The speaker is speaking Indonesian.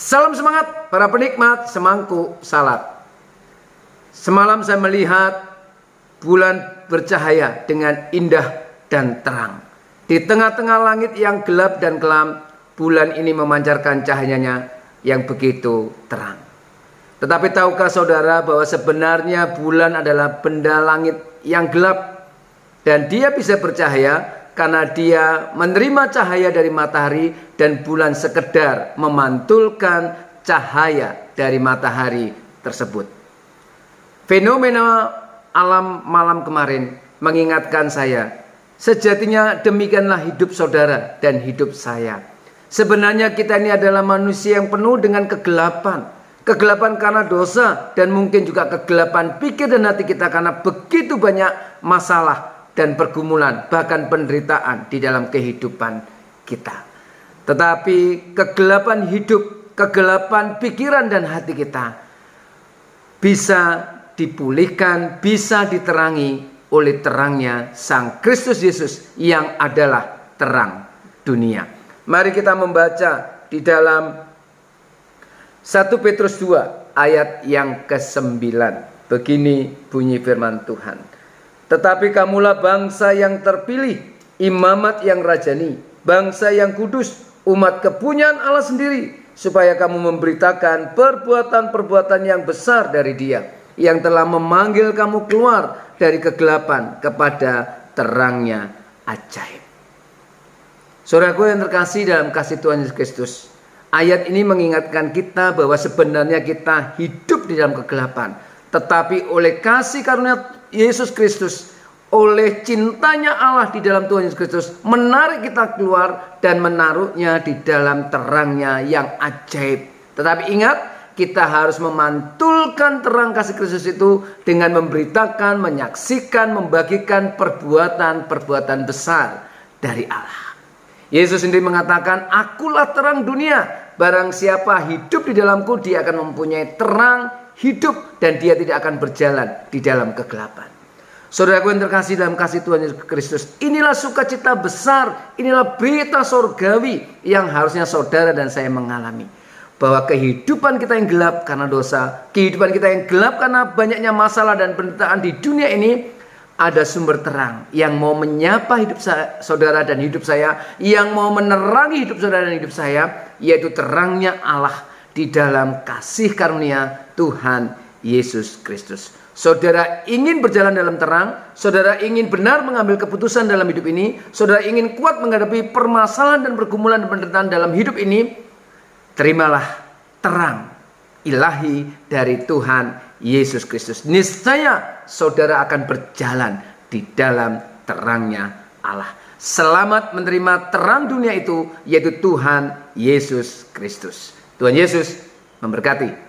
Salam semangat para penikmat semangkuk salad. Semalam saya melihat bulan bercahaya dengan indah dan terang. Di tengah-tengah langit yang gelap dan kelam, bulan ini memancarkan cahayanya yang begitu terang. Tetapi tahukah saudara bahwa sebenarnya bulan adalah benda langit yang gelap, dan dia bisa bercahaya karena dia menerima cahaya dari matahari, dan bulan sekedar memantulkan cahaya dari matahari tersebut. Fenomena alam malam kemarin mengingatkan saya, sejatinya demikianlah hidup saudara dan hidup saya. Sebenarnya kita ini adalah manusia yang penuh dengan kegelapan. Kegelapan karena dosa, dan mungkin juga kegelapan pikir dan hati kita karena begitu banyak masalah dan pergumulan, bahkan penderitaan di dalam kehidupan kita. Tetapi kegelapan hidup, kegelapan pikiran dan hati kita bisa dipulihkan, bisa diterangi oleh terangnya Sang Kristus Yesus yang adalah terang dunia. Mari kita membaca di dalam 1 Petrus 2 ayat yang ke-9. Begini bunyi firman Tuhan. Tetapi kamulah bangsa yang terpilih, imamat yang rajani, bangsa yang kudus, umat kepunyaan Allah sendiri, supaya kamu memberitakan perbuatan-perbuatan yang besar dari Dia, yang telah memanggil kamu keluar dari kegelapan kepada terangnya ajaib. Saudaraku yang terkasih dalam kasih Tuhan Yesus Kristus, ayat ini mengingatkan kita bahwa sebenarnya kita hidup di dalam kegelapan, tetapi oleh kasih karunia Yesus Kristus, oleh cintanya Allah di dalam Tuhan Yesus Kristus, menarik kita keluar dan menaruhnya di dalam terangnya yang ajaib. Tetapi ingat, kita harus memantulkan terang kasih Kristus itu dengan memberitakan, menyaksikan, membagikan perbuatan-perbuatan besar dari Allah. Yesus sendiri mengatakan, akulah terang dunia. Barang siapa hidup di dalamku, dia akan mempunyai terang hidup, dan dia tidak akan berjalan di dalam kegelapan. Saudaraku yang terkasih dalam kasih Tuhan Yesus Kristus, inilah sukacita besar, inilah berita surgawi yang harusnya saudara dan saya mengalami. Bahwa kehidupan kita yang gelap karena dosa, kehidupan kita yang gelap karena banyaknya masalah dan penderitaan di dunia ini, ada sumber terang yang mau menyapa hidup saudara dan hidup saya, yang mau menerangi hidup saudara dan hidup saya, yaitu terangnya Allah di dalam kasih karunia Tuhan Yesus Kristus. Saudara ingin berjalan dalam terang, saudara ingin benar mengambil keputusan dalam hidup ini, saudara ingin kuat menghadapi permasalahan dan pergumulan dan penderitaan dalam hidup ini, terimalah terang ilahi dari Tuhan Yesus Kristus. Niscaya saudara akan berjalan di dalam terangnya Allah. Selamat menerima terang dunia itu, yaitu Tuhan Yesus Kristus. Tuhan Yesus memberkati.